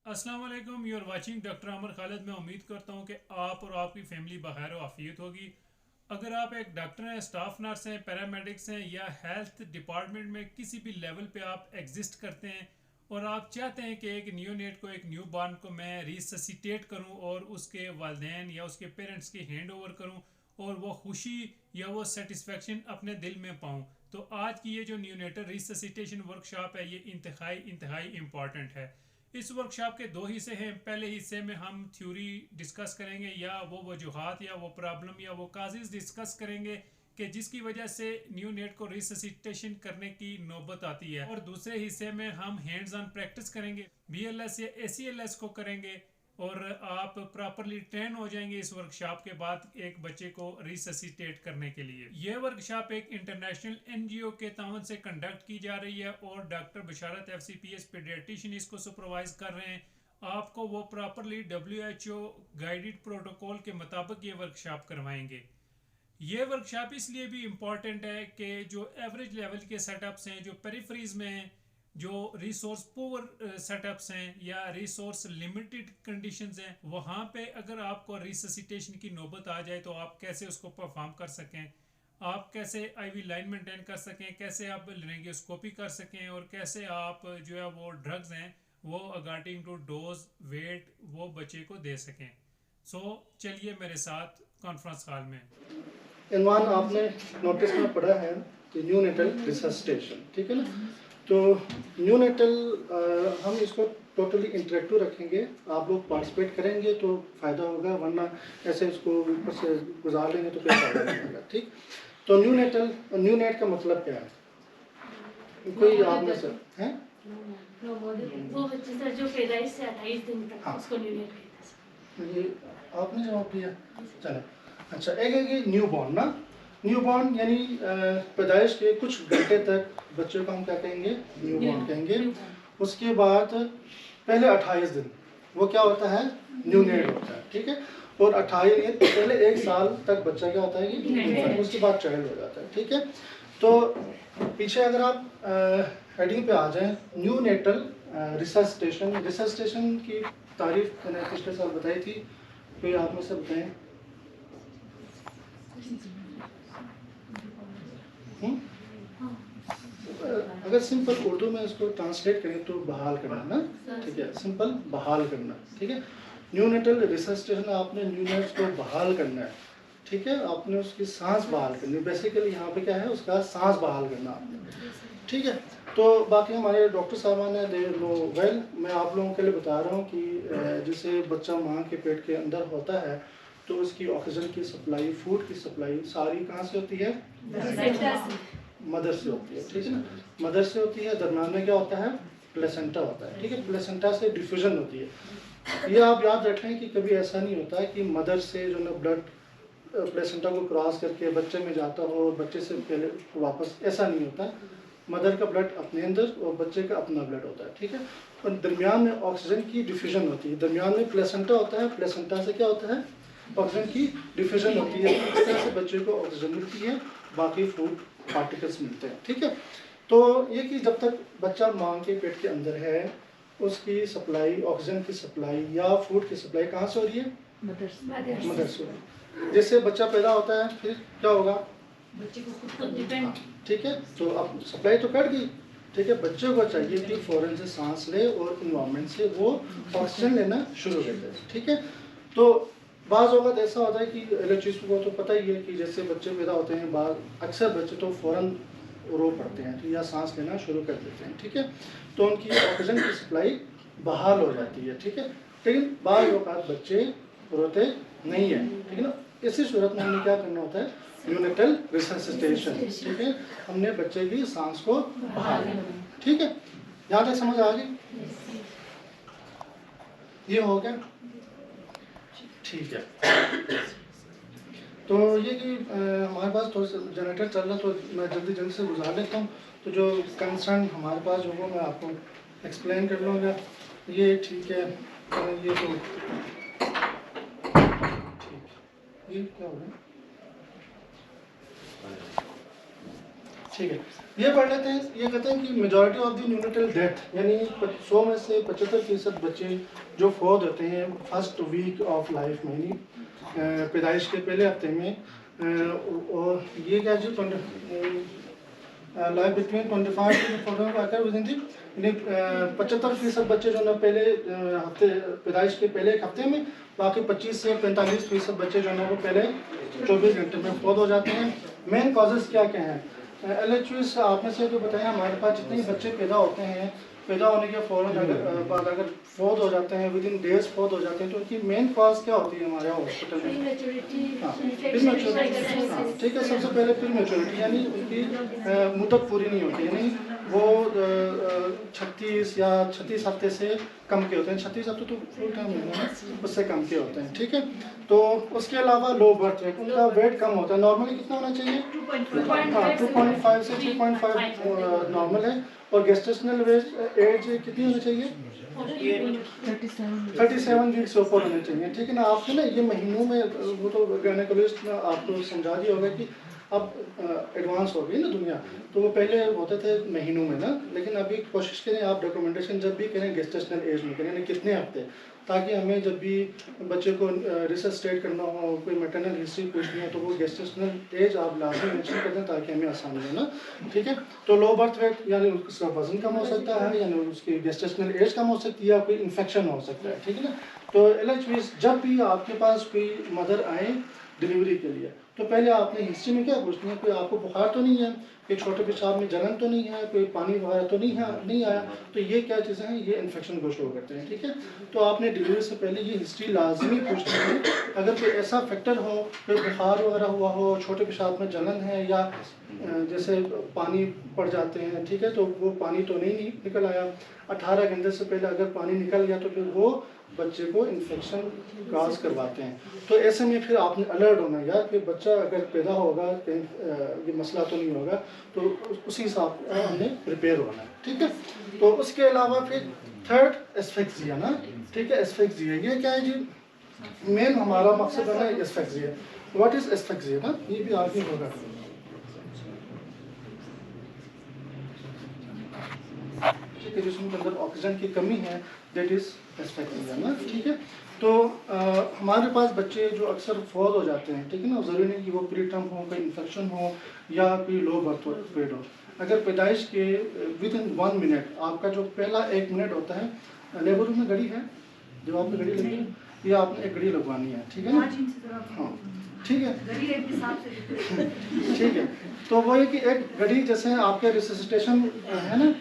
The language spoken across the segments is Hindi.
अस्सलाम वालेकुम, यू आर वाचिंग डॉक्टर आमर खालिद। मैं उम्मीद करता हूँ कि आप और आपकी फैमिली बखैर व आफियत होगी। अगर आप एक डॉक्टर हैं, स्टाफ नर्स हैं, पैरामेडिक्स हैं या हेल्थ डिपार्टमेंट में किसी भी लेवल पे आप एग्जिस्ट करते हैं और आप चाहते हैं कि एक न्यूनेट को, एक न्यू बॉर्न को मैं रिससिटेट करूं और उसके वालदेन या उसके पेरेंट्स की हैंड ओवर करूं और वो खुशी या वो सेटिस्फेक्शन अपने दिल में पाऊं, तो आज की ये जो न्यूनेटल रिससिटेशन वर्कशॉप है ये इंतहाई इम्पॉर्टेंट है। इस वर्कशॉप के दो हिस्से हैं। पहले हिस्से में हम थ्योरी डिस्कस करेंगे या वो वजूहात या वो प्रॉब्लम या वो काजेज डिस्कस करेंगे कि जिसकी वजह से न्यू नेट को रिससिटेशन करने की नौबत आती है, और दूसरे हिस्से में हम हैंड्स ऑन प्रैक्टिस करेंगे, BLS या ACLS को करेंगे और आप प्रॉपरली ट्रेन हो जाएंगे इस वर्कशॉप के बाद एक बच्चे को रिससिटेट करने के लिए। यह वर्कशॉप एक इंटरनेशनल NGO के तावन से कंडक्ट की जा रही है और डॉक्टर बशारत FCPS पीडियाट्रिशियन इसको सुपरवाइज कर रहे हैं। आपको वो प्रॉपरली WHO गाइडेड प्रोटोकॉल के मुताबिक ये वर्कशॉप करवाएंगे। ये वर्कशॉप इसलिए भी इम्पॉर्टेंट है कि जो एवरेज लेवल के सेटअप्स हैं, जो पेरिफरीज में हैं, जो रिसोर्स पुअर सेटअप्स हैं या रिसोर्स लिमिटेड कंडीशंस हैं, वहाँ पे अगर आपको रिससिटेशन की नौबत आ जाए तो आप कैसे उसको परफॉर्म कर सकें, आप कैसे IV लाइन मेंटेन कर सकें, कैसे आप लेंगोस्कोपी कर सकें और कैसे आप जो है वो ड्रग्स हैं वो अकॉर्डिंग टू डोज वेट वो बच्चे को दे सकें। चलिए मेरे साथ कॉन्फ्रेंस हॉल में। इनवान आपने नोटिस में पढ़ा है कि न्यू नेटल रिससिटेशन, ठीक है ना। तो न्यू नेटल हम इसको टोटली इंटरेक्टिव रखेंगे। आप लोग पार्टिसिपेट करेंगे तो फ़ायदा होगा, वरना ऐसे इसको ऊपर से गुजार लेंगे तो कोई फ़ायदा नहीं होगा, ठीक। तो न्यू नेट का मतलब क्या है? कोई आप में से हैं? वो बच्चे सर जो पैदाइश से 28 दिन तक, हाँ, उसको न्यू नेट कहते हैं। ये आपने जवाब दिया। चलो, अच्छा, एक है कि न्यू बॉर्न ना। न्यू बॉर्न यानी पैदाइश के कुछ घंटे तक बच्चे को हम क्या कहेंगे? न्यू बॉर्न कहेंगे। उसके बाद पहले 28 दिन वो क्या होता है? न्यू नेट होता है, ठीक है। और 28 पहले 1 साल तक बच्चा क्या होता है कि उसके बाद चाइल्ड हो जाता है, ठीक है। तो पीछे अगर आप हेडिंग पे आ जाएं, न्यू नेटल रिससिटेशन की तारीफ मैंने पिछले साल बताई थी, कोई आप में से बताएं। अगर सिंपल उर्दू में इसको ट्रांसलेट करें तो बहाल करना ना, ठीक है, सिंपल बहाल करना, ठीक है। न्यूनेटल रिससिटेशन, आपने न्यूनेट्स को बहाल करना है, ठीक है। आपने उसकी सांस बहाल करनी है, बेसिकली यहाँ पे क्या है, उसका सांस बहाल करना आपने, ठीक है। तो बाकी हमारे डॉक्टर साहबान ने दे नो वेल, मैं आप लोगों के लिए बता रहा हूँ कि जैसे बच्चा माँ के पेट के अंदर होता है तो उसकी ऑक्सीजन की सप्लाई, फूड की सप्लाई सारी कहाँ से होती है? मदर से होती है, ठीक है ना। मदर से होती है, दरम्यान में क्या होता है? प्लेसेंटा होता है, ठीक है। प्लेसेंटा से डिफ्यूजन होती है। ये आप याद रखें कि कभी ऐसा नहीं होता है कि मदर से जो ना ब्लड प्लेसेंटा को क्रॉस करके बच्चे में जाता हो, बच्चे से पहले वापस, ऐसा नहीं होता। मदर का ब्लड अपने अंदर और बच्चे का अपना ब्लड होता है, ठीक है। और दरमियान में ऑक्सीजन की डिफ्यूजन होती है। दरमियान में प्लेसेंटा होता है, प्लेसेंटा से क्या होता है? ऑक्सीजन की डिफ्यूजन होती है। इस तरह से बच्चे को ऑक्सीजन मिलती है, बाकी फूड पार्टिकल्स मिलते हैं, ठीक है। तो ये कि जब तक बच्चा माँ के पेट के अंदर है, उसकी सप्लाई, ऑक्सीजन की सप्लाई या फूड की सप्लाई कहाँ से हो रही है? मदर से हो रही है। जैसे बच्चा पैदा होता है फिर क्या होगा? बच्चे को खुद पर डिपेंड, ठीक है। तो अब सप्लाई तो कट गई, ठीक है। बच्चे को चाहिए कि फौरन से सांस ले और इन्वायरमेंट से वो ऑक्सीजन लेना शुरू कर दे, ठीक है। तो बाज़ वक़्त ऐसा होता है कि इलेक्ट्रिसिटी को तो पता ही है कि जैसे बच्चे पैदा होते हैं, अक्सर बच्चे तो फ़ौरन रो पड़ते हैं, तो या सांस लेना शुरू कर देते हैं, ठीक है। तो उनकी ऑक्सीजन की सप्लाई बहाल हो जाती है, ठीक है। लेकिन बाज़ वक़्त बच्चे रोते नहीं हैं, ठीक है ना। इसी सूरत में हमने क्या करना होता है? न्यूनेटल रिससिटेशन, ठीक है। हमने बच्चे की सांस को बहाल करना, ठीक है। यहाँ तक समझ आ गई? ये हो गया, ठीक है। तो ये कि हमारे पास थोड़ा सा जनरेटर चल रहा, तो मैं जल्दी से गुजार लेता हूँ। तो जो कंसर्न हमारे पास होगा मैं आपको एक्सप्लेन कर लूँगा। ये ठीक है, ये तो ठीक, ये क्या हो गया? ठीक है, ये पढ़ लेते हैं। ये कहते हैं कि majority of the neonatal death, यानी 100 में से 75% बच्चे जो फौत होते हैं फर्स्ट वीक ऑफ लाइफ में, यानी पैदाइश के पहले हफ्ते में। और ये क्या जो लाइफ बिटवीन 25 टू 40 आकर विद इन दी, यानी 75% बच्चे जो ना पहले हफ्ते पैदाइश के पहले एक हफ्ते में, बाकी 25 से 45% बच्चे जो है ना वो पहले 24 घंटे में फौत हो जाते हैं। मेन कॉजेज़ क्या क्या हैं? LHUs आपने से जो बताया, हमारे पास जितने बच्चे पैदा होते हैं, पैदा होने के फ़ौरन बाद अगर फौत हो जाते हैं, विद इन डेज फौत हो जाते हैं, तो उनकी मेन कॉज क्या होती है हमारे हॉस्पिटल में? हाँ, प्रीमेच्योरिटी। हाँ, ठीक है, सबसे पहले प्रीमेच्योरिटी, यानी उनकी मुद्दत पूरी नहीं होती, यानी वो 36 या 36 हफ्ते से कम के होते हैं। 36 हफ्ते तो फुल टाइम होता है, उससे कम के होते हैं। ठीक है, तो उसके अलावा लो बर्थ वेट, उनका वेट कम होता है। नॉर्मली कितना होना चाहिए? 2.5 से 3.5 नॉर्मल है। और गेस्टेशनल एज कितनी होनी चाहिए? 37 वीक्स से ऊपर होने चाहिए। ठीक है ना, आपने ना ये महीनों में, वो तो गायनेकोलॉजिस्ट ने आपको समझा दिया होगा कि अब एडवांस हो गई ना दुनिया, तो वो पहले होते थे महीनों में ना, लेकिन अभी कोशिश करें आप डॉक्यूमेंटेशन जब भी करें गेस्टेशनल एज में करें, यानी कितने हफ्ते, ताकि हमें जब भी बच्चे को रिसर्च करना हो, कोई मैटरनल हिस्ट्री पूछनी है, तो वो गेस्टेशनल एज आप लाजमी मेंशन कर दें ताकि हमें आसानी हो ना। ठीक है, तो लो बर्थ वेट यानी उसका वजन कम हो सकता है, यानी उसकी गेस्टेशनल एज कम हो सकती है, या कोई इन्फेक्शन हो सकता है। ठीक है ना, तो LHUs जब भी आपके पास कोई मदर आए डिलीवरी के लिए, तो पहले आपने हिस्ट्री में क्या पूछना है? कोई आपको बुखार तो नहीं है, कोई छोटे पेशाब में जलन तो नहीं है, कोई पानी वगैरह तो नहीं आया, तो ये क्या चीज़ें हैं? ये इन्फेक्शन को शो करते हैं। ठीक है, तो आपने डिलीवरी से पहले ये हिस्ट्री लाजमी पूछनी है। अगर कोई ऐसा फैक्टर हो, कोई बुखार वगैरह हुआ हो, छोटे पेशाब में जलन है, या जैसे पानी पड़ जाते हैं, ठीक है, तो वो पानी तो नहीं निकल आया, 18 घंटे से पहले अगर पानी निकल गया, तो फिर वो बच्चे को इन्फेक्शन काज करवाते हैं। तो ऐसे में फिर आपने अलर्ट होना यार कि बच्चा अगर पैदा होगा ये मसला तो नहीं होगा, तो उसी हिसाब से हमने प्रिपेयर होना है। ठीक है, तो उसके अलावा फिर थर्ड एस्फेक्सिया ना। ठीक है, एस्फेक्सिया ये क्या है जी? मेन हमारा मकसद है ना एस्फेक्सिया। व्हाट इज एस्फेक्सिया ना, ये भी आगे होगा। ठीक है, जिसमें अंदर ऑक्सीजन की कमी है, दैट इज एस्फेक्सिया ना। ठीक है, तो हमारे पास बच्चे जो अक्सर फौत हो जाते हैं, ठीक है ना, ज़रूरी नहीं कि वो प्री टर्म हो, कोई इन्फेक्शन हो, या कोई लो बर्थ वेट हो। अगर पैदाइश के विद इन 1 मिनट, आपका जो पहला 1 मिनट होता है, लेबर रूम में घड़ी है, जब आपने घड़ी लगी है, ये आपने एक घड़ी लगवानी है। ठीक है ना, हाँ ठीक है ठीक है, तो वो है कि एक घड़ी, जैसे आपके रिससिटेशन है ना,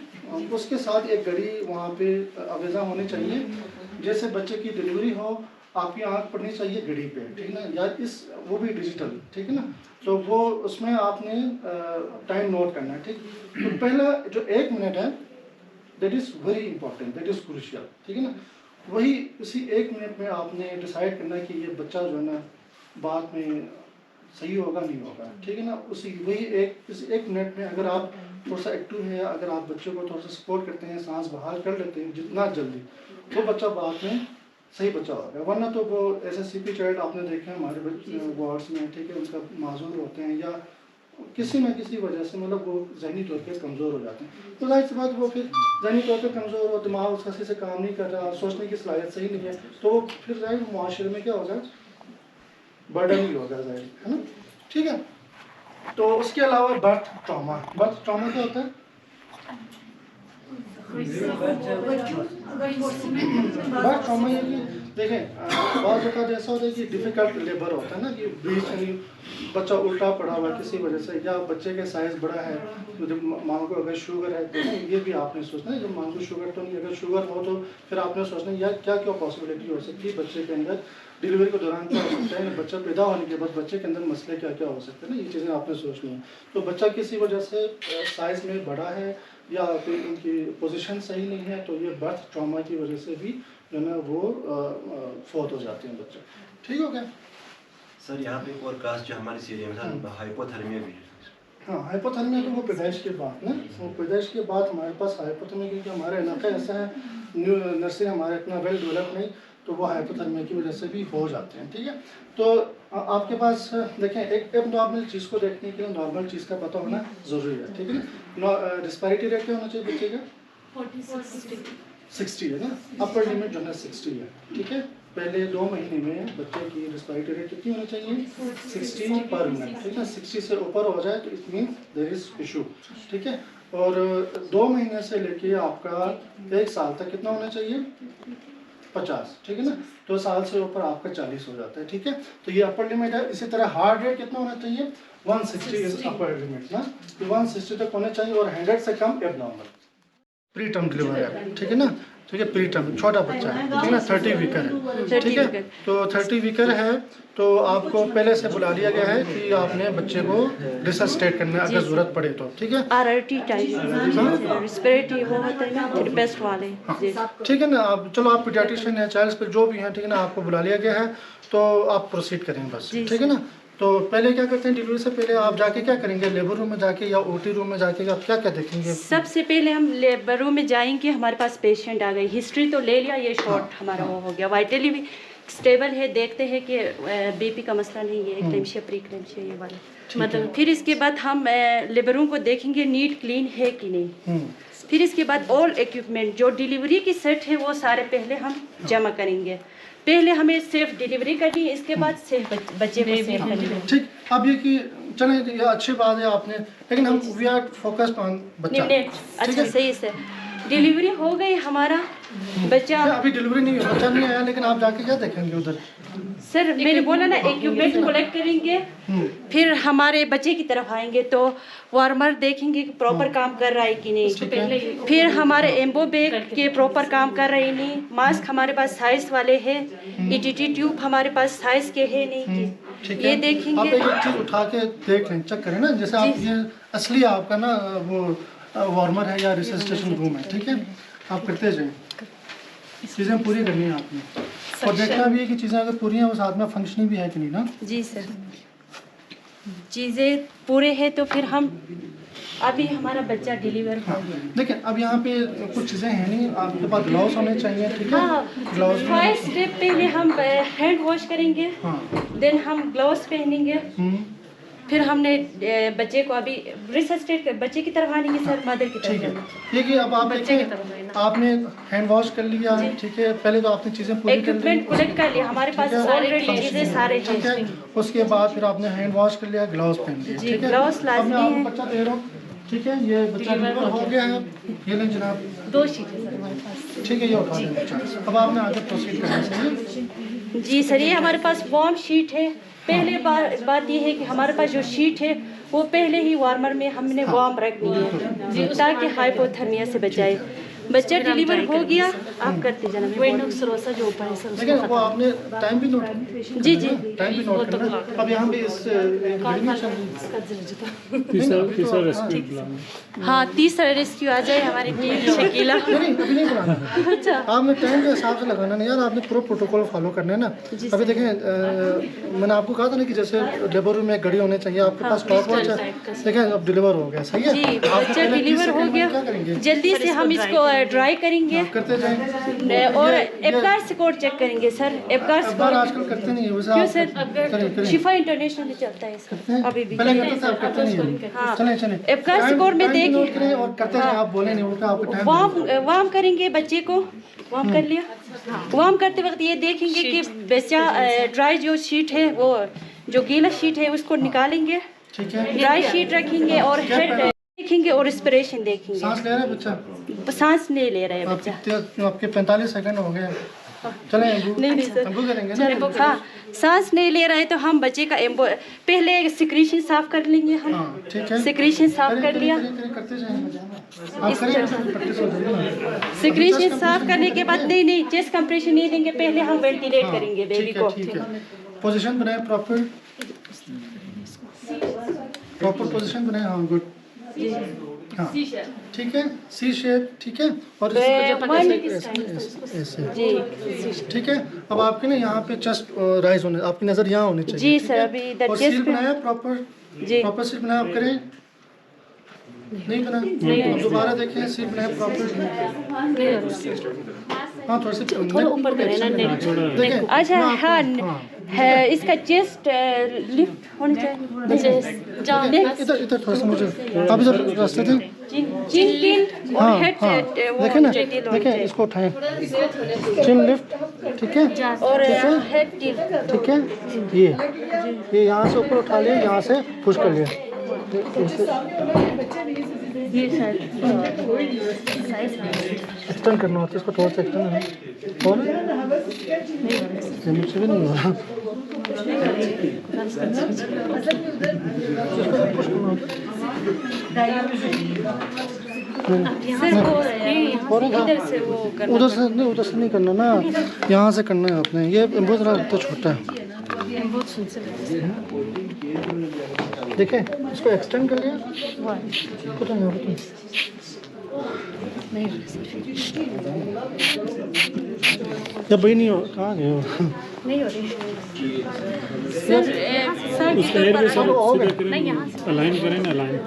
उसके साथ एक घड़ी वहाँ पे अवेजा होनी चाहिए। जैसे बच्चे की डिलीवरी हो, आपकी आंख पड़नी चाहिए घड़ी पे, ठीक है ना, या वो भी डिजिटल। ठीक है ना, तो वो उसमें आपने टाइम नोट करना है। ठीक, तो पहला जो 1 मिनट है, that is very important, that is crucial. ठीक है ना, वही उसी 1 मिनट में आपने डिसाइड करना है कि ये बच्चा जो है ना बाद में सही होगा नहीं होगा। ठीक है ना, उसी वही इस 1 मिनट में अगर आप थोड़ा सा एक्टिव है, अगर आप बच्चे को थोड़ा सा सपोर्ट करते हैं, सांस बहाल कर लेते हैं जितना जल्दी, तो बच्चा बाद में सही बच्चा होगा। वरना तो वो SSCP चाइल्ड आपने देखे हैं हमारे वार्ड्स में, ठीक है, उनका माजूर होते हैं, या किसी न किसी वजह से मतलब वो जहनी तौर पर कमज़ोर हो जाते हैं। तो जाहिर सी बात, वो फिर जहनी तौर पर कमज़ोर हो, दिमाग उसका सही से काम नहीं कर रहा, सोचने की सलाहियत सही नहीं है, तो वो फिर जाहिर मुआशरे में क्या होगा, बर्डन ही होगा, जाहिर है ना। ठीक है, तो उसके अलावा बर्थ ट्रॉमा क्या होता है? बर्थ ट्रॉमा ये कि देखें, बहुत ज़्यादा ऐसा होता है कि डिफ़िकल्ट लेबर होता है ना, कि बीच में बच्चा उल्टा पड़ा हुआ किसी वजह से, या बच्चे का साइज़ बड़ा है, तो जब माँ को अगर शुगर है, तो ये भी आपने सोचना है, जब माँ को शुगर तो नहीं, अगर शुगर हो तो फिर आपने सोचना है यार क्या पॉसिबिलिटी हो सकती है बच्चे के अंदर डिलीवरी के दौरान क्या हो सकता है, बच्चा पैदा होने के बाद बच्चे के अंदर मसले क्या क्या हो सकते हैं ना, ये चीज़ें आपने सोचनी है। तो बच्चा किसी वजह से साइज़ में बड़ा है, या कोई उनकी पोजीशन सही नहीं है, तो ये बर्थ ट्रॉमा की वजह से भी जो ना वो फौत हो जाते हैं बच्चे। ठीक हो गया सर? यहाँ पे एक और काज जो हमारी सीरिया में था, हाइपोथर्मिया भी। हाँ हाइपोथर्मिया तो वो पैदाइश के बाद ना, वो पैदाइश के बाद हमारे पास हाइपोथर्मिया, क्योंकि हमारा इलाका ऐसा है, न्यू नर्सरी हमारा इतना वेल डेवलप नहीं, तो वो हाइपोथर्मिया की वजह से भी हो जाते हैं। ठीक है, तो आपके पास देखें एक नॉर्मल चीज़ को देखने के लिए नॉर्मल चीज़ का पता होना ज़रूरी है। ठीक है ना, रिस्पायरेटरी रेट क्या होना चाहिए बच्चे का? 60 है ना, अपर लिमिट जो है 60 है। ठीक है, पहले 2 महीने में बच्चे की रिस्पायरेटरी रेट कितनी होनी चाहिए? 60 पर मिनट। ठीक है, 60 से ऊपर हो जाए तो it mean there is issue. ठीक है, और 2 महीने से लेके आपका 1 साल तक कितना होना चाहिए? 50। ठीक है ना, 2 साल से ऊपर आपका 40 हो जाता है। ठीक है, तो ये अपर लिमिट है। इसी तरह हार्ट रेट कितना होना चाहिए? 160 इज अपर लिमिट ना, तो 160 तक होना चाहिए, और 100 से कम एबनॉर्मल। प्री टर्म डिलीवर है। ठीक है ना, ठीक है, प्री टर्म छोटा बच्चा है। ठीक है ना, 30 वीकर है। ठीक है, तो 30 वीकर है तो आपको पहले से बुला लिया गया है कि आपने बच्चे को रिसस्टेट करना है अगर जरूरत पड़े तो। ठीक है, RRT टाइप रिस्पिरेटरी वो होता है ना, बेस्ट वाले। ठीक है ना, आप चलो आप पीडियाट्रिशियन है, चाइल्ड पे जो भी हैं, ठीक है ना, आपको बुला लिया गया है तो आप प्रोसीड करें बस। ठीक है ना, तो पहले क्या करते हैं, डिलीवरी से पहले आप जाके क्या करेंगे? लेबर रूम में जाके या OT रूम में जाके आप क्या क्या देखेंगे? सबसे पहले हम लेबर रूम में जाएंगे, हमारे पास पेशेंट आ गई, हिस्ट्री तो ले लिया, ये शॉर्ट हमारा वो हो गया, वाइटली भी स्टेबल है, देखते हैं कि BP का मसला नहीं है, एक्लेम्शिया प्री एक्लेम्शिया ये वाला, मतलब फिर इसके बाद हम लेबर रूम को देखेंगे नीट क्लीन है कि नहीं। फिर इसके बाद ऑल इक्विपमेंट जो डिलीवरी की सेट है वो सारे पहले हम जमा करेंगे। पहले हमें सेफ डिलीवरी करनी है, इसके बाद सेफ बच्चे को सेफ करनी है। ठीक, अब ये कि चलें ये अच्छी बात है आपने, लेकिन हम वी आर फोकस्ड ऑन बच्चा। अच्छा सही से डिलीवरी हो गई हमारा बच्चा, अभी डिलीवरी नहीं हुई, बच्चा नहीं आया, लेकिन आप जाके क्या देखेंगे उधर? सर मैंने बोला ना इक्विपमेंट कलेक्ट करेंगे, फिर हमारे बच्चे की तरफ आएंगे तो वार्मर देखेंगे कि प्रॉपर काम कर रहा है कि नहीं, फिर हमारे एम्बो बैग के प्रॉपर काम कर रहे नहीं, मास्क हमारे पास साइज वाले हैं, ETT ट्यूब हमारे पास साइज के है नहीं कि ये देखेंगे। आप एक चीज उठा के देख लें, चेक करें ना, जैसे आप ये असली आपका ना वो वार्मर है या रिसस्टेशन रूम है। ठीक है, आप करते जाएं, चीज़ें पूरी करनी है आपने, और देखना भी है कि चीज़ें अगर पूरी हैं वो साथ में फंक्शनिंग भी है कि नहीं ना। जी सर, चीज़ें पूरे हैं तो फिर हम अभी हमारा बच्चा डिलीवर हो गया। देखिए अब यहाँ पे कुछ चीज़ें हैं नहीं, आपके पास ग्लव्स होने चाहिए। ठीक है, हाँ, ग्लव्स फर्स्ट स्टेप पहले हम हैंड वॉश करेंगे, देन हम ग्लव्स पहनेंगे, फिर हमने बच्चे को अभी रिसस्टेट कर बच्चे की तरफ आनेंगे सर, मदर की तरफ। ठीक है, अब आप देखें आपने हैंड वॉश कर लिया। ठीक है, पहले तो आपने चीज़ें पूरी कर ली, इक्विपमेंट कलेक्ट कर लिया, हमारे पास ऑलरेडी चीज़ें सारे हैं। ठीक है, उसके बाद फिर आपने हैंड वॉश कर लिया, ग्लव्स पहन लिए। ठीक है, ग्लव्स लाजमी अब मैं है। आपको बच्चा दे रहा हूँ। ठीक है, ये बच्चा डिलीवर हो गया है, ये लें जनाब। 2 शीट है सर हमारे पास। ठीक है, ये उठा लें बच्चा। अब आपने आगे प्रोसीड करना चाहिए। जी सर, ये हमारे पास वार्म शीट है। पहले बात ये है कि हमारे पास जो शीट है वो पहले ही वार्मर में हमने वार्म रखनी है ताकि हाइपोथर्मिया से बचाए। बच्चा डिलीवर हो गया, आप करते जाना। जो ऊपर है सर, लेकिन वो आपने टाइम भी नोट, जी जी टाइम भी नोट करना। अब यहाँ पे इस हाँ, तीसरा रेस्क्यू आ जाए हमारी टीम शकीला। नहीं अभी नहीं बनाना, अच्छा, आपने टाइम के हिसाब से लगाना नहीं यार, आपने पूरा प्रोटोकॉल फॉलो करना है ना। अभी देखें मैंने आपको कहा था ना कि जैसे लेबर रूम में घड़ी होनी चाहिए, आपके पास स्टॉप वॉच है। देखें अब डिलीवर हो गया, सही है जी, बच्चा डिलीवर हो गया। जल्दी से हम इसको ड्राई करेंगे करते जाएं, और एबगार स्कोर चेक करेंगे सर। एबगार स्कोर आजकल करते नहीं है वैसे, क्यों आप सर? करें। शिफा इंटरनेशनल चलता है सर अभी भी। पहले करते थे, आप करते नहीं हैं। हाँ, चलें चलें, एबगार स्कोर में टाइम नोट देखिए, करें और करते जाएं, आप बोले नहीं उनका आपको टाइम वार्म करेंगे बच्चे को। वार्म कर लिया, वार्म करते वक्त ये देखेंगे कि बच्चा ड्राई जो शीट है वो जो गीला शीट है उसको निकालेंगे, ठीक है, ड्राई शीट रखेंगे और हेड देखेंगे और रिस्पिरेशन देखेंगे। सांस ले रहा है बच्चा? सांस नहीं ले रहा है बच्चा। आपके 45 सेकंड हो गए, चलें नहीं सर, अम्बू करेंगे ना। हाँ, सांस नहीं ले रहा है तो हम बच्चे का एम्बो पहले सिक्रीशन साफ कर लेंगे हम। हाँ, ठीक है, सिक्रीशन साफ कर लिया, करते जाएं, आप करें, प्रैक्टिस हो जाएगी। सिक्रीशन साफ करने के बाद नहीं चेस्ट कंप्रेशन नहीं देंगे, पहले हम वेंटिलेट करेंगे बेबी को। ठीक है, पोजीशन बनाए प्रॉपर पोजीशन बनाए। हाँ गुड, हाँ ठीक है, सी शेप। ठीक है, और ऐसे ठीक है। अब आपके ना यहाँ पे चेस्ट राइज होने, आपकी नज़र यहाँ होनी चाहिए। जी सर, अभी इधर और चेस्ट सील बनाया प्रॉपर, जी प्रॉपर सील बनाया आप करें। नहीं बना? दोबारा देखें, सीट बनाए प्रॉपर। हाँ थोड़ा सा थोड़ा ऊपर करें ना नेक। देखें। अच्छा हाँ है, इसका चेस्ट लिफ्ट होनी चाहिए। इधर इधर थोड़ा सा मुझे आप इधर रास्ते थे। चिन और हाँ हेड हाँ देखें ना, देखें इसको उठाएं, चिन लिफ्ट, ठीक है और हेड टिल्ट। ठीक है। ये यहाँ से ऊपर उठा लिया, यहाँ से पुश कर लिया। एक्सटेंड करना होता है इसको, थोड़ा सा एक्सटेंड करना और मुझसे भी नहीं हो रहा। उधर से नहीं करना ना, यहाँ से करना है आपने। ये बहुत ज़रा तो छोटा है। देखें इसको एक्सटेंड कर लिया। जब भाई नहीं हो, कहाँ गए हो? नहीं हो रही उसका एयर भी सर सीधा करें, अलाइन करें ना, अलाइन।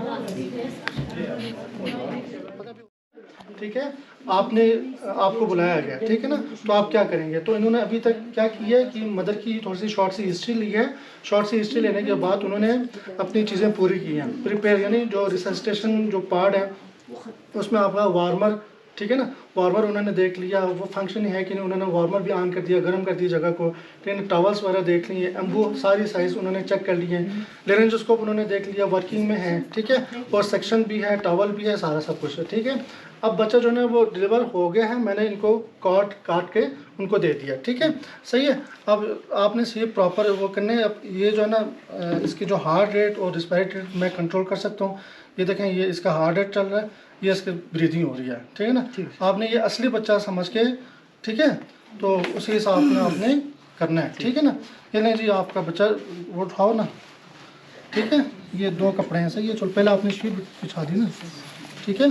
ठीक है, आपको बुलाया गया, ठीक है ना, तो आप क्या करेंगे? तो इन्होंने अभी तक क्या किया है कि मदर की थोड़ी सी शॉर्ट सी हिस्ट्री ली है। शॉर्ट सी हिस्ट्री लेने के बाद उन्होंने अपनी चीज़ें पूरी की हैं, प्रिपेयर, यानी जो रिससिटेशन जो पार्ट है उसमें आपका वार्मर, ठीक है ना, वार्मर उन्होंने देख लिया, वो फंक्शन है कि नहीं, उन्होंने वार्मर भी ऑन कर दिया, गर्म कर दिया जगह को, ठीक है, टॉवल्स वगैरह देख लिए, एम्बू सारी साइज़ उन्होंने चेक कर लिए, लेरेंजोस्कोप उन्होंने देख लिया, वर्किंग में है, ठीक है, और सेक्शन भी है, टॉवल भी है, सारा सब कुछ है, ठीक है। अब बच्चा जो है वो डिलीवर हो गया है, मैंने इनको काट के उनको दे दिया, ठीक है, सही है। अब आपने ये प्रॉपर वो करने, अब ये जो है ना इसकी जो हार्ट रेट और रिस्पायरेटरी रेट मैं कंट्रोल कर सकता हूँ। ये देखें, ये इसका हार्ट रेट चल रहा है, ये इसकी ब्रीदिंग हो रही है, ठीक है ना। आपने ये असली बच्चा समझ के, ठीक है, तो उसी हिसाब में आपने करना है, ठीक है ना। ये नहीं जी आपका बच्चा वो उठाओ ना, ठीक है, ये 2 कपड़े हैं, सही है। चलो पहले आपने शीट बिछा दी ना, ठीक है।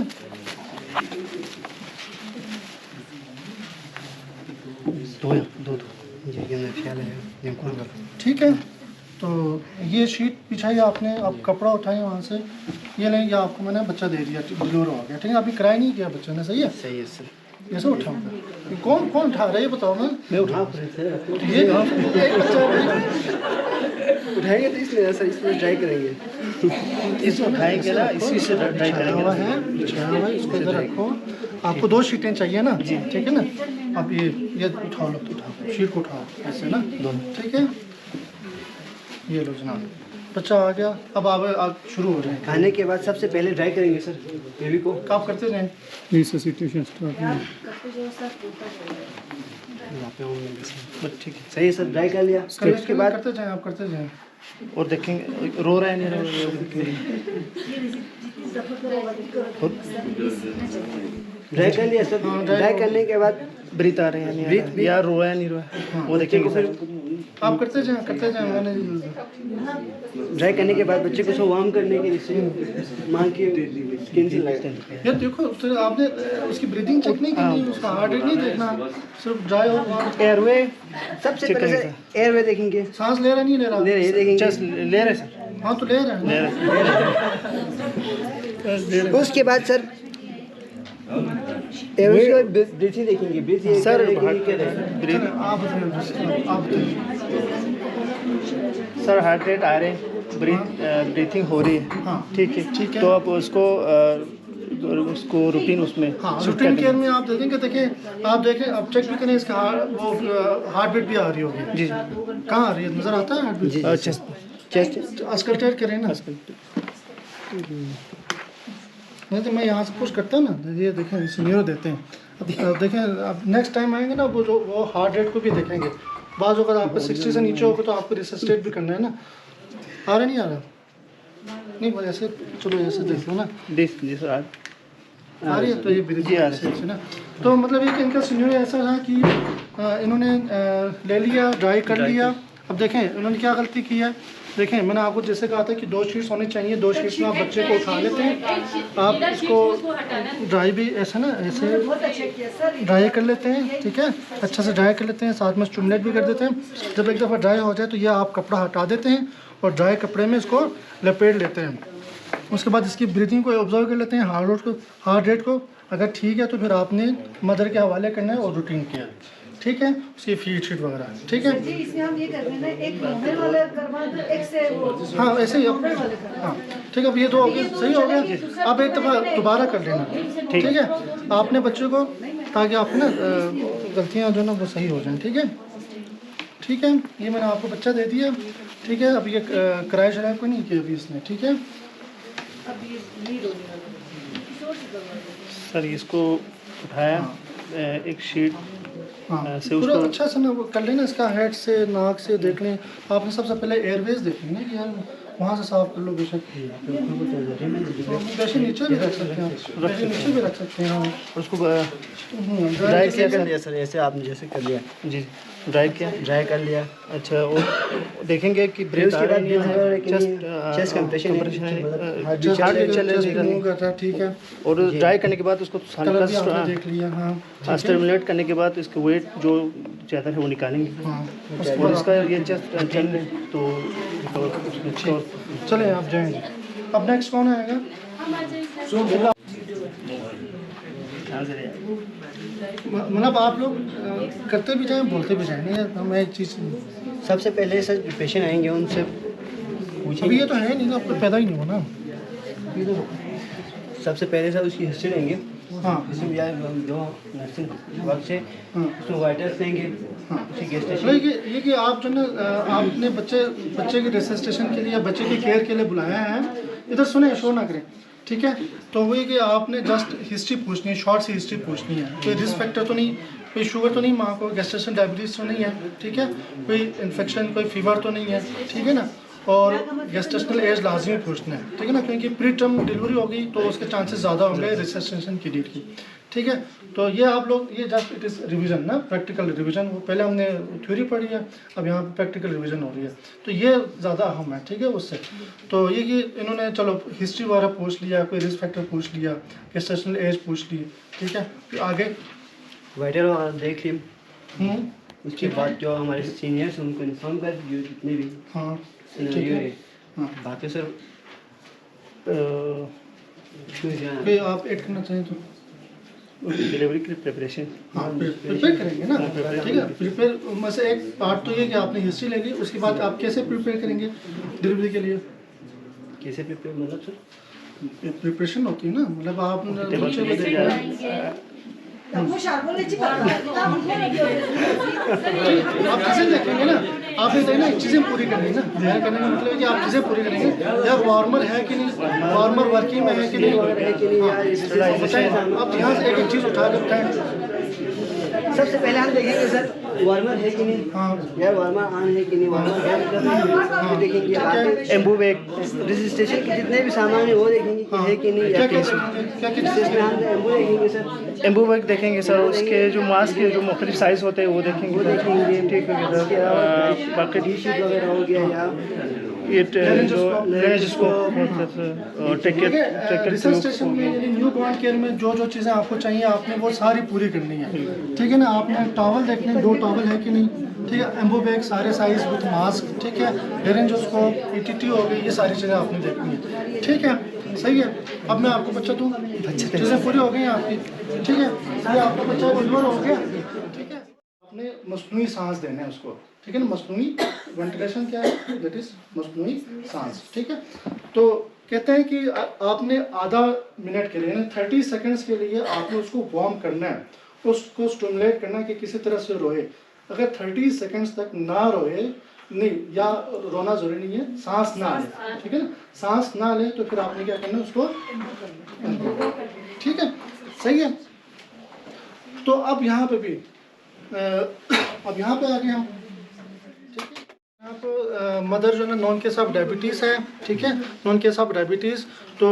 ठीक है, तो ये शीट बिछाई आपने, आप कपड़ा उठाए वहाँ से, ये नहीं, ये आपको मैंने बच्चा दे दिया, डिलीवर हो गया, ठीक है। अभी किराया नहीं किया बच्चे ने, सही है। सही है सर। ऐसे उठाऊंगा, कौन उठा रहा है ये बताओ ना। मैं उठा ये उठाएंगे तो इसलिए सर, इसमें ट्राई करेंगे। इसको उठाएंगे ना, इसी से ट्राई करेंगे। हुआ है, इसको इधर रखो। आपको 2 शीटें चाहिए ना, ठीक है ना। अब ये उठाओ, लो तो उठाओ, शीट को उठाओ ऐसे ना, दोनों, ठीक है। ये लो जनाब, बच्चा आ गया। अब आप शुरू हो जाए। खाने के बाद सबसे पहले ट्राई करेंगे सर बेबी को। आप करते जाएं। रिससिटेशन स्टार्ट ठीक है, सही है सर, ट्राई कर लिया। फिर उसके बाद करते जाएं, आप करते जाएं और देखेंगे रो रहा है नहीं रो रहा है। ड्राई कर लिया सर। ड्राई करने के बाद ब्रीथ आ रहे हैं नहीं या रो है नहीं रो है, वो देखेंगे सर। आप करते जाएं मैंने ड्राई करने के बाद बच्चे को सो वार्म करने के लिए माँ की स्किन से लगते हैं। यार देखो, फिर आपने उसकी ब्रीदिंग चेक नहीं करनी, उसका हार्ट रेट नहीं देखना, सिर्फ ड्राई और एयरवे सबसे पहले एयरवे देखेंगे, सांस ले रहा नहीं ले रहा, ले रहे देखेंगे, ले रहे सर। हाँ तो ले रहे हैं। उसके बाद सर ब्रीथिंग देखेंगे, ब्रीथिंग सर आप सर हार्ट रेट आ रहे हैं, ब्रीथिंग हो रही है, हाँ ठीक है। तो आप उसको रूटीन उसमें रूटीन केयर में आप देखेंगे। देखिए आप देखें, आप चेक भी करें इसका हार्ट बीट भी आ रही होगी जी। कहाँ आ रही है, नज़र आता है हार्ट बीट? चेस्ट अस्कल्टेट करें ना, नहीं तो मैं यहाँ से पुश करता ना, ये देखें सीनियर देते हैं। अब देखें, अब नेक्स्ट टाइम आएंगे ना वो हार्ट रेट को भी देखेंगे। बाज़ अगर आपको 60 से नीचे होगा तो आपको रिससिटेट भी करना है ना। आ रहा नहीं आ रहा नहीं भाई, ऐसे चलो ऐसे देख लो ना, जी सर आ रही है। तो ये ब्रीथिंग आ रही है ना। तो मतलब ये कि इनका सीनियर ऐसा रहा कि इन्होंने ले लिया, ड्राई कर लिया। अब देखें इन्होंने क्या गलती की है। देखें मैंने आपको जैसे कहा था कि 2 शीट्स होनी चाहिए, 2 शीट्स में आप बच्चे को उठा लेते हैं, आप इसको ड्राई भी ऐसे ना, ऐसे ड्राई कर लेते हैं, ठीक है, अच्छा से ड्राई कर लेते हैं, साथ में स्टिमुलेट भी कर देते हैं। जब एक दफ़ा ड्राई हो जाए तो ये आप कपड़ा हटा देते हैं और ड्राई कपड़े में इसको लपेट लेते हैं, उसके बाद इसकी ब्रीथिंग को ऑब्जर्व कर लेते हैं, हार्ट रेट को। अगर ठीक है तो फिर आपने मदर के हवाले करना है और रूटीन केयर, ठीक है, उसकी फीड शीट वगैरह, ठीक है। जी इसमें हम ये कर रहे हैं ना, एक मोहर वाला करवा दो, एक से वो हाँ ऐसे ही अब हाँ ठीक है, अब ये दो हो गए, सही हो गया। अब एक दफ़ा दोबारा कर लेना, ठीक है, आपने बच्चे को, ताकि आप ना गलतियाँ जो ना वो सही हो जाएं, ठीक है। ठीक है, ये मैंने आपको बच्चा दे दिया, ठीक है। अब ये किराया शराब को नहीं किया अभी इसने, ठीक है। सर इसको उठाया, एक शीट हाँ से पूरा उसको अच्छा से ना वो कर लेना, इसका हेड से नाक से देख लें। आपने सबसे पहले एयरवेज देख लेंगे कि यार वहाँ से साफ कर लो बेशक। वैसे नीचे भी रख सकते हैं, वैसे नीचे भी रख सकते हैं। हाँ उसको ड्राई किया कर लिया सर, ऐसे आपने जैसे कर लिया जी, ड्राई कर लिया। अच्छा, और देखेंगे कि ब्रेथ आ रही है, चेस्ट कंप्रेशन करता है, ठीक है। और ड्राई करने के बाद उसको कलर भी आपने देख लिया। हाँ स्टिमुलेट करने के बाद इसका वेट जो ज़्यादा है वो निकालेंगे। हाँ और इसका ये चेस्ट तो चले आप जाएंगे। अब नेक्स्ट कौन आएगा? मतलब आप लोग करते भी जाएं, बोलते भी जाएं, नहीं मैं एक चीज़ सबसे पहले सर पेशेंट आएंगे उनसे पूछेंगे। अभी ये तो है नहीं ना, आपको पैदा ही नहीं हो ना। सबसे पहले सर उसकी हिस्ट्री लेंगे। हाँ इसमें जो नर्सिंग वर्क से उसमें वाइटल्स लेंगे। हाँ उसी गेस्ट तो ये कि आप जो ना आपने बच्चे के रेसिस्टेशन के लिए, बच्चे की केयर के लिए बुलाया है। इधर सुने, शोर ना करें, ठीक है। तो वही कि आपने जस्ट हिस्ट्री पूछनी है, शॉर्ट सी हिस्ट्री पूछनी है। कोई रिस्क फैक्टर तो नहीं, कोई शुगर तो नहीं माँ को, गेस्टेशन डायबिटीज़ तो नहीं है, ठीक है, कोई इन्फेक्शन, कोई फीवर तो नहीं है, ठीक है ना। और गेस्टेशनल एज लाजमी पूछना है, ठीक है ना, क्योंकि प्री टर्म डिलीवरी होगी तो उसके चांसेस ज़्यादा होंगे रेसिस्टेशन की डेट की, ठीक है। तो ये आप लोग, ये जस्ट इट इज़ रिवीजन ना, प्रैक्टिकल रिवीजन। वो पहले हमने थ्योरी पढ़ी है, अब यहाँ पे प्रैक्टिकल रिवीजन हो रही है, तो ये ज़्यादा अहम है, ठीक है उससे। तो ये कि इन्होंने चलो हिस्ट्री वगैरह पूछ लिया, कोई रिस्क फैक्टर पूछ लिया, गेस्टेशनल एज पूछ ली, ठीक है। फिर आगे वाइटल देख ली, उसके बाद जो हमारे सीनियर्स उनको इन्फॉर्म कर दिए जितने भी। हाँ ठीक है। हाँ बाकी सर कोई आप ऐड करना चाहें तो डिलीवरी के लिए प्रिपरेशन। हाँ प्रिपेयर करेंगे ना, ठीक है। प्रिपेयर में से एक पार्ट तो ये कि आपने हिस्ट्री ले ली, उसके बाद आप कैसे प्रिपेयर करेंगे डिलीवरी के लिए? कैसे प्रिपेयर मतलब सर? प्रिपरेशन होती है ना, मतलब आप बच्चे को देखना, वो शार्बल ले चिपका आप चीज़ें देखेंगे ना, आपने देखना चीज़ें पूरी करनी ना। ध्यान करने का मतलब है कि आप चीज़ें पूरी करेंगे, या वार्मर है कि नहीं, वार्मर वर्किंग में है कि नहीं, बताएं। आप यहाँ से एक चीज़ उठा कर बताएं। सबसे पहले हम देखेंगे सर वार्मर है कि नहीं, हाँ यार वार्मर ऑन है कि नहीं, वार्मर है देखेंगे। एम्बूबैग रजिस्ट्रेशन के जितने भी सामान है वो देखेंगे कि है कि नहीं। क्या क्या इसमें हम एम्बू देखेंगे सर, एम्बूबैग देखेंगे सर, उसके जो मास्क के जो मुख्तलिफ साइज़ होते हैं वो देखेंगे, ठीक है सर। बाकी टी शीट वगैरह हो गया या ये जो रिसर्च में न्यू बॉर्न केयर में जो जो चीज़ें आपको चाहिए आपने वो सारी पूरी करनी है, ठीक है ना। आपने टॉवल देखने, 2 टॉवल है कि नहीं, ठीक है। एम्बूबैग सारे साइज विथ मास्क, ठीक है। हेरेंजोस्कोप, ईटीटी हो गई, ये सारी चीज़ें आपने देखनी है, ठीक है, सही है। अब मैं आपको बच्चा दूँ, चीज़ें पूरी हो गई हैं आपकी, ठीक है। ये आपका बच्चा डिलीवर हो गया, ठीक है। आपने मस्नूई सांस देना है उसको, ठीक है ना। मस्नूई वेंटिलेशन क्या है, दैट इज मस्नूई सांस, ठीक है। तो कहते हैं कि आपने आधा मिनट के लिए ना 30 सेकंड्स के लिए आपने उसको वार्म करना है, उसको स्टिमुलेट करना है कि किसी तरह से रोए। अगर 30 सेकंड्स तक ना रोए नहीं, या रोना जरूरी नहीं है, सांस ना ले, ठीक है ना। सांस ना ले तो फिर आपने क्या करना है उसको, ठीक है, सही है। तो अब यहाँ पे भी अब यहाँ पे आ गए हम, ठीक है। यहाँ पर मदर जो है ना नॉन केस ऑफ डायबिटीज़ है, ठीक है, नॉन केस ऑफ डायबिटीज़। तो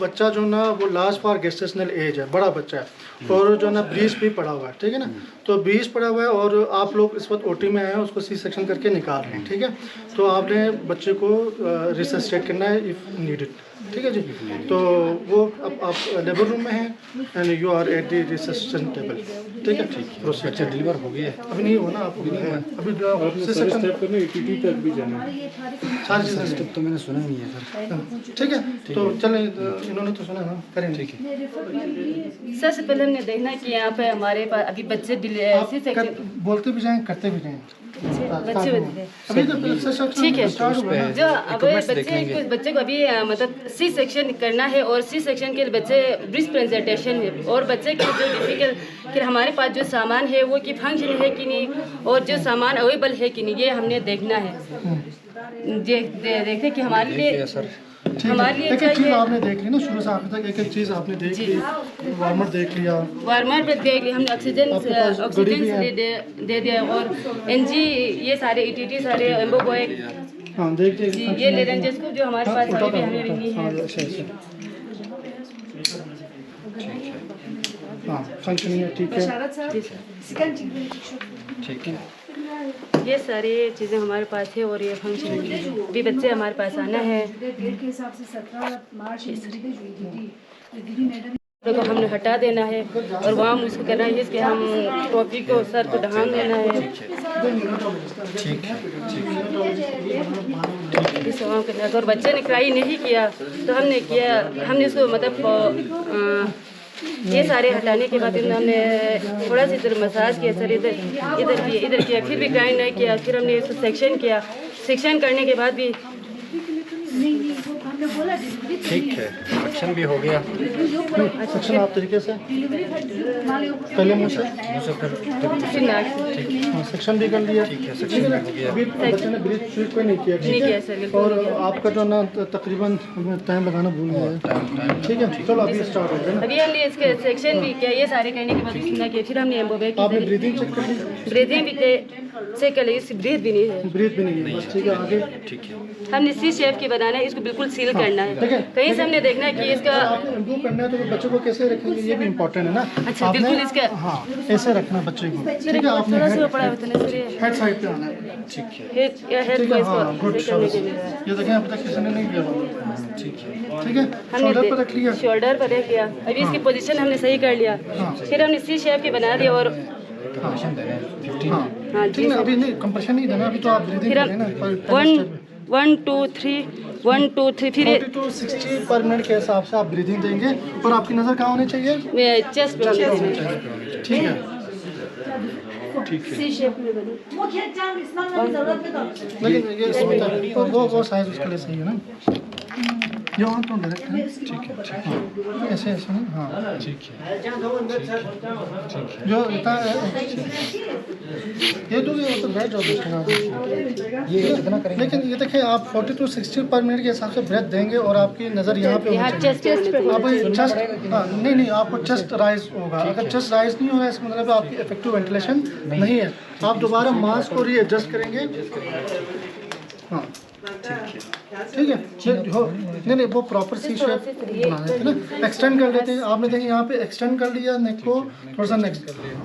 बच्चा जो ना वो लास्ट फॉर गेस्टेशनल एज है, बड़ा बच्चा है, और जो ना 20 भी पड़ा हुआ है, ठीक है ना। तो 20 पड़ा हुआ है और आप लोग इस वक्त ओटी में आए हैं, उसको सी सेक्शन करके निकाल रहे हैं, ठीक है। तो आपने बच्चे को रिसस्टेट करना है इफ़ नीडेड, ठीक है जी। तो वो अब आप लेबर रूम में हैं and you are at the resuscitation table, ठीक है। प्रोसीजर डिलीवर हो गया है, अभी नहीं हो ना, आपको अभी सी सेक्शन तक भी जाना है। सारी चीज़ें तो मैंने सुना नहीं है सर। ठीक है, तो चलें, इन्होंने तो सुना ना, करें। ठीक है, सबसे पहले हमने देखना कि यहाँ पे हमारे पास अभी बच्चे बोलते भी जाएं, करते भी जाएं। बच्चे अभी तो ठीक है, स्टार्ट हुआ है। जो अब बच्चे को अभी मतलब सी सेक्शन करना है, और सी सेक्शन के लिए बच्चे ब्रेस्ट प्रेजेंटेशन है, और बच्चे के जो डिफिकल्ट कि हमारे पास जो सामान है वो कि फंक्शन है कि नहीं, और जो सामान अवेलेबल है कि नहीं, ये हमने देखना है। देखते कि हमारे लिए हमारे लिए एक एक चीज़ आपने देख ली ना, शुरू से आखिर तक एक एक चीज़ आपने देख ली। वार्मर देख लिया, वार्मर पे देख लिया हमने, ऑक्सीजन दे दिया, और एनजी ये सारे ईटीटी सारे एम्बो बॉय हाँ देख जी, ये लेरेंजेस को जो हमारे पास अभी भी हमें नहीं है। हाँ फंक्शनिंग है, ठीक है। ठीक है, ये सारी चीज़ें हमारे पास है, और ये फंक्शन भी बच्चे हमारे पास आना है। को हमने हटा देना है, और वहाँ उसको करना है इसके हम टोपी को सर को ढांक देना है। ठीक है, इस वहाँ करना है। अगर बच्चे ने क्राई नहीं किया तो हमने इसको मतलब ये सारे हटाने के बाद हमने थोड़ा सा इधर मसाज किया, सर इधर किया, फिर भी क्राई नहीं किया, फिर हमने इसको सेक्शन किया। सेक्शन करने के बाद भी ठीक है, सेक्शन भी हो गया। सेक्शन आप तरीके से पहले मुँह से सेक्शन भी कर लिया। ठीक है, सेक्शन भी हो गया। अभी बच्चे ने ब्रीथ स्वीट कोई नहीं किया, ठीक है। और आपका जो ना तकरीबन टाइम लगाना भूल गया है, ठीक है। चलो अभी स्टार्ट हो गया ना। अभी हमने इसके सेक्शन भी किया, ये सारे करने के बाद सुना किया, फिर हमने एम्बोबैग आपने ब्रीदिंग चेक कर ली? ब्रीदिंग भी चेक कर ली, इसकी ब्रीथ भी नहीं है, ब्रीथ भी नहीं है, बस ठीक है। आगे ठीक है, हमने सी शेप की बनाना है, इसको बिल्कुल सील करना है। कहीं से हमने देखना है कि इसका आपने इम्प्रूव करना है तो बच्चे को कैसे रखेंगे, ये भी इम्पोर्टेंट है ना। अच्छा बिल्कुल इसका हाँ ऐसे रखना बच्चे को, ठीक है। आपने हेड साइड पे आना है, ठीक है, हेड ठीक को है। इसको हाँ गुड, करने के लिए ये देखें अभी तक किसी ने नहीं किया, ठीक है, ठीक है। शोल्डर पर रख लिया, शोल्डर पर रख लिया। अभी इसकी पोजीशन हमने सही कर लिया, फिर हमने सी शेप की बना दिया, और कंप्रेशन देना है 15। हाँ ठीक है। अभी नहीं कंप्रेशन नहीं देना, अभी तो आप ब्रीदिंग फिर करें ना। 1 2 3 1 2 3 फिर 40 to 60 पर मिनट के हिसाब से आप ब्रीदिंग देंगे। और आपकी नज़र कहाँ होनी चाहिए? चेस्ट पे ठीक है, सी शेप में बनी। लेकिन ये वो साइज उसके लिए सही है ना। ये वहाँ तो डायरेक्ट है, ठीक है, ठीक है। ऐसे ऐसे ना, हाँ ठीक है, जो इतना ये तो ब्रेथ जॉब ये कितना करेंगे? लेकिन ये देखें आप 40 to 60 पर मिनट के हिसाब से ब्रेथ देंगे, और आपकी नज़र यहाँ पे होनी चाहिए। चेस्ट पे आप चेस्ट, हाँ नहीं आपको चेस्ट राइज होगा। अगर चेस्ट राइज नहीं हो रहा है इसका मतलब आपकी इफेक्टिव वेंटिलेशन नहीं है। आप दोबारा मास्क को रीएडजस्ट करेंगे। हाँ ठीक है। हो नहीं वो प्रॉपर सी शेप बना देते हैं ना, एक्सटेंड कर लेते हैं। आपने देखिए यहाँ पे एक्सटेंड कर लिया नेक को, थोड़ा सा नेक,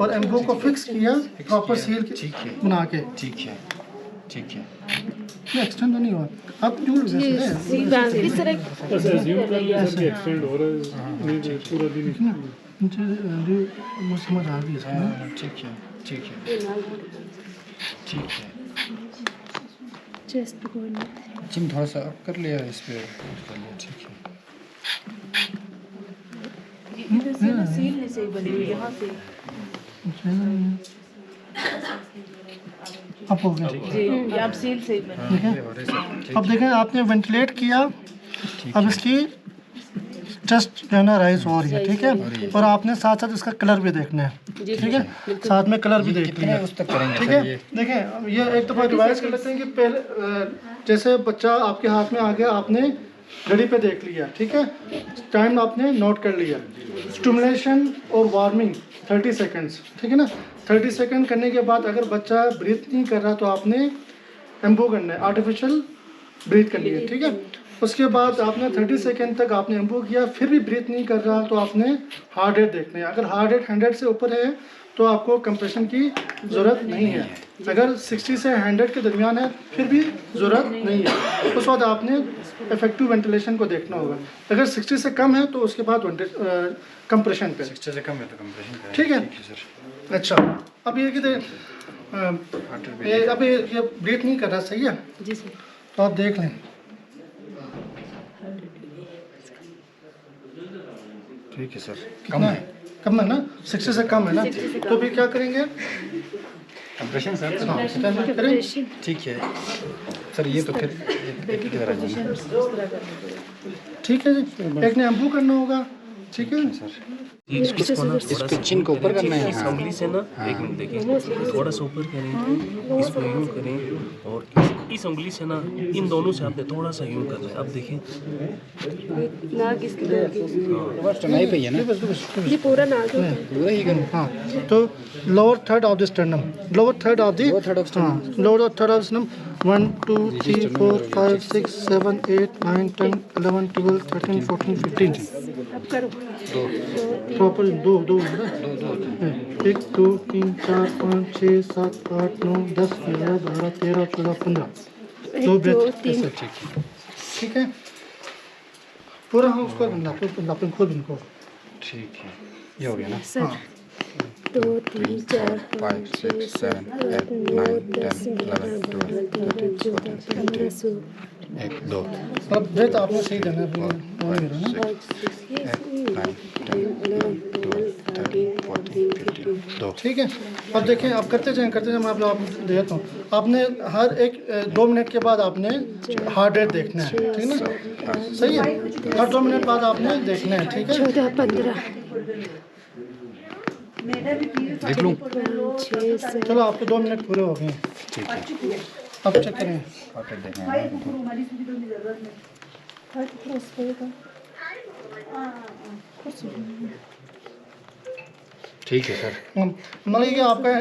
और एम्बो को फिक्स किया प्रॉपर सील बना के। ठीक है, ठीक है, ये एक्सटेंड तो नहीं हुआ, आप क्यों इस तरह बस अज्यूम कर लिया सर कि एक्सटेंड हो रहा है, नहीं तो पूरा दिन मुझे समझ आ गई इसमें। ठीक है, ठीक है, ठीक है। चेस्ट को जिम थोड़ा सा अप कर लिया इस पे कर लिया, ठीक है। सील नहीं सही बनी हुई यहाँ से। अब हो गया, जी आप सील सही बनी। अब देखें आपने वेंटिलेट किया, अब इसकी जस्ट जो है ना राइज हो रही है, ठीक है। और आपने साथ साथ इसका कलर भी देखना है, ठीक है। साथ में कलर भी देख लिया, उस तक करेंगे ठीक है। देखें ये एक दफ़ा रिवाइज कर लेते हैं कि पहले जैसे बच्चा आपके हाथ में आ गया, आपने घड़ी पे देख लिया, ठीक है। टाइम आपने नोट कर लिया। स्टिमुलेशन और वार्मिंग 30 सेकेंड्स, ठीक है ना। 30 सेकेंड करने के बाद अगर बच्चा ब्रीथ नहीं कर रहा तो आपने एम्बो करना है, आर्टिफिशियल ब्रीथ करनी है, ठीक है। उसके बाद आपने 30 सेकेंड तक आपने एम्बो किया, फिर भी ब्रीथ नहीं कर रहा तो आपने हार्ट रेट देखना है। अगर हार्ट रेट 100 से ऊपर है तो आपको कंप्रेशन की ज़रूरत नहीं है। अगर 60 से 100 के दरमियान है फिर भी ज़रूरत नहीं है। उस बाद आपने इफेक्टिव वेंटिलेशन को देखना होगा। अगर 60 से कम है तो उसके बाद कंप्रेशन पे। 60 से कम है तो कंप्रेशन करें, ठीक है सर। अच्छा। अब ये कि ये अभी ये ब्रीथ नहीं कर रहा, सही है? जी सर। तो आप देख लें। ठीक है सर। कम है ना, 60 से कम है ना, तो फिर क्या करेंगे? Compression sir. करें। ठीक है सर, ये तो फिर ठीक है जी, एक ने एम्बू करना होगा, ठीक है सर। इसको चिन को ऊपर करना है। इस उंगली से ना, एक मिनट देखिए, थोड़ा सा ऊपर करें, इसको यूं करें, और इस उंगली से ना इन दोनों से आपने थोड़ा सा यूं करना है। अब देखें नाक इसकी नहीं पे है ना, ये पूरा नाक है। पूरा ही करूँ। हाँ, तो lower third of the sternum, lower third of the lower third of sternum 1 2 3 4 5 6 7 8 9 10 11 12 13 14 15 अब करो। प्रॉपर दो 1 2 3 4 5 6 7 8 9 10 11 12 13 14 15 दो ब्रेथ ऐसे, ठीक है? पूरा हम उसको अपन खुद इनको, ठीक है, ये हो गया ना। सर 2 3 4 5 6 7 8 9 10 11 12 13 14 15 1 2 अब ब्रेथ आपने सही देना है, अपनी वही करो ना। 2 ठीक है, अब देखें, आप करते जाएं मैं आप लोग देता हूँ। आपने हर एक 2 मिनट के बाद आपने हार्ट रेट देखना है, ठीक है ना? सही है, हर 2 मिनट बाद आपने देखना है, ठीक है? 14 15 देख लूँ। चलो आपके 2 मिनट पूरे हो गए, ठीक है, अब चेक करें। ठीक है सर। मतलब कि आपका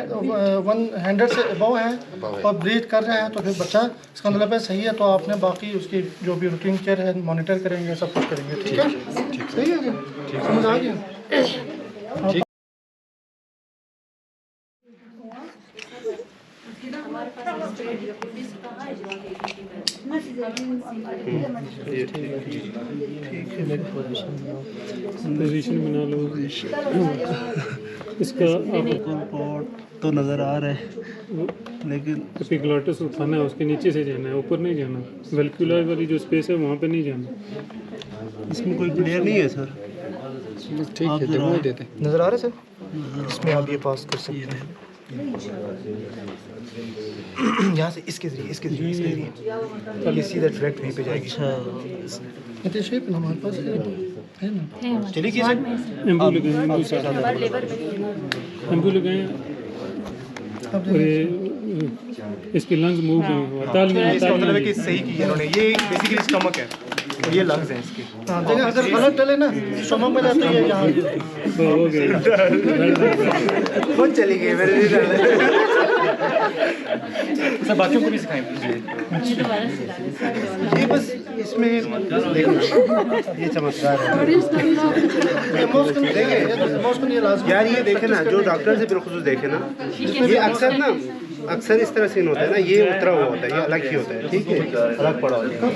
100 से अबव है और ब्रीथ कर रहे हैं, तो फिर बच्चा इसका मतलब है सही है। तो आपने बाकी उसकी जो भी रूटीन केयर है मॉनिटर करेंगे, सब कुछ करेंगे, ठीक है? सही है, समझ आ गया? पोजीशन बना लो इसका। पॉट तो नज़र आ रहा है, लेकिन एपिग्लॉटिस उठाना है, उसके नीचे से जाना है, ऊपर नहीं जाना। वेल्क्युलर वाली जो स्पेस है वहाँ पे नहीं जाना। इसमें कोई क्लियर नहीं है सर। ठीक है, देखो देते नज़र आ रहा है सर? इसमें आप ये पास कर सकते हैं यहाँ से, इसके जरिए ये सीधा डायरेक्ट वहीं पे जाएगी। इतने शेप ना हमारे पास है ना? चलिए कि एम्बू लगाएं, एम्बू लगाएं और ये इसके लंग्स मूव हैं। इसका मतलब है कि सही की इन्होंने, ये बेसिकली स्टमक है और ये लंग्स हैं इसके। हाँ, देखिए अगर गलत डले ना स्टमक में जाते हैं यहाँ। हो गए कौन चली गई मेरे लिए डाल सब बाकियों को भी सिखाएं प्लीज। ये बस इसमें देखो, ये चमत्कार है। यार ये देखे ना, जो डॉक्टर से बिल्कुल देखे ना, ये अक्सर इस तरह सीन होता है ना, ये उतरा हुआ होता है, ये अलग ही होता है, ठीक है, अलग पड़ा होता है।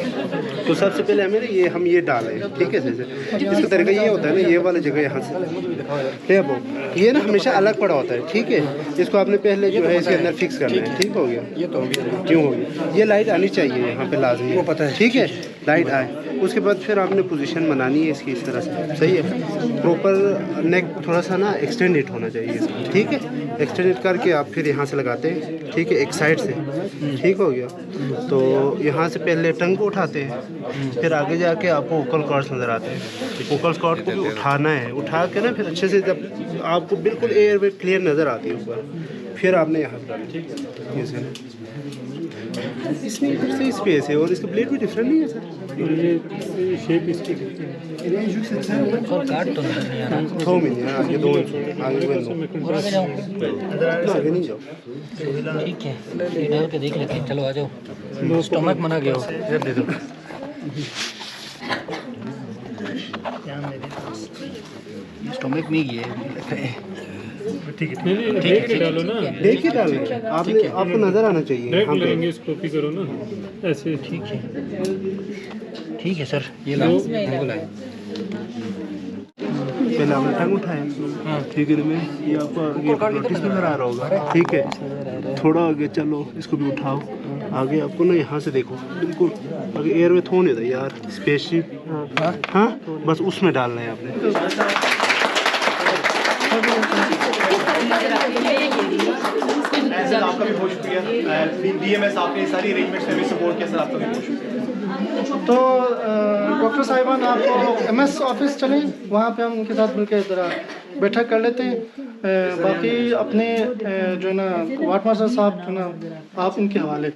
तो सबसे पहले हमें ना हम ये डालें, ठीक है, इसका तरीका ये होता है ना, ये वाली जगह यहाँ से ये ना हमेशा अलग पड़ा होता है, ठीक है। इसको आपने पहले जो है इसके अंदर फिक्स करना है, ठीक हो गया? ये तो क्यों हो गया? ये लाइट आनी चाहिए यहाँ पे लाजमी, वो पता है, ठीक है, लाइट आए। उसके बाद फिर आपने पोजीशन बनानी है इसकी इस तरह से, सही है। प्रॉपर नेक थोड़ा सा ना एक्सटेंडेड होना चाहिए इसका, ठीक है। एक्सटेंडेड करके आप फिर यहाँ से लगाते हैं, ठीक है, एक साइड से, ठीक हो गया। तो यहाँ से पहले टंग को उठाते हैं, फिर आगे जाके आपको वोकल कॉर्ड्स नज़र आते हैं। वोकल कॉर्ड को भी उठाना है, उठा के ना फिर अच्छे से जब आपको बिल्कुल एयर वे क्लियर नज़र आती है ऊपर, फिर आपने यहाँ डालें, ठीक है। इसमें इधर से स्पेस है और इसका ब्लेड भी डिफरेंट नहीं है सर। ये शेप इसकी और काट तो नहीं आ रहा। 2 मिनट आगे 2 इंच आगे आगे नहीं जाओ। ठीक है, डाल के देख लेते हैं। चलो आ जाओ। स्टमक मना गया हो, इधर दे दो। स्टमक में ही है, ठीक है, देख के डालो ना, देख के डालें, आपने आपको नज़र आना चाहिए। डायरेक्ट लेंगे इसको, कॉपी करो ना ऐसे। ठीक है, ठीक है सर, ये ला बोला है। पहले आपने टंग उठाया, ठीक है में ये आपको ये नोटिस नजर आ रहा होगा, ठीक है। थोड़ा आगे चलो, इसको भी उठाओ, आगे आपको ना यहाँ से देखो बिल्कुल आगे एयर में थोड़े था यार स्पेसशिप, हाँ बस उसमें डालना है आपने। सर आपका भी बहुत शुक्रिया, DMS आपने सारी अरेंजमेंट्स में सपोर्ट किया सर, आपका भी बहुत शुक्रिया। तो डॉक्टर साहिबान आप MS ऑफिस चलें, वहाँ पे हम उनके साथ मिलकर ज़रा बैठक कर लेते हैं। बाकी अपने जो है ना वार्ड मास्टर साहब जो ना आप इनके हवाले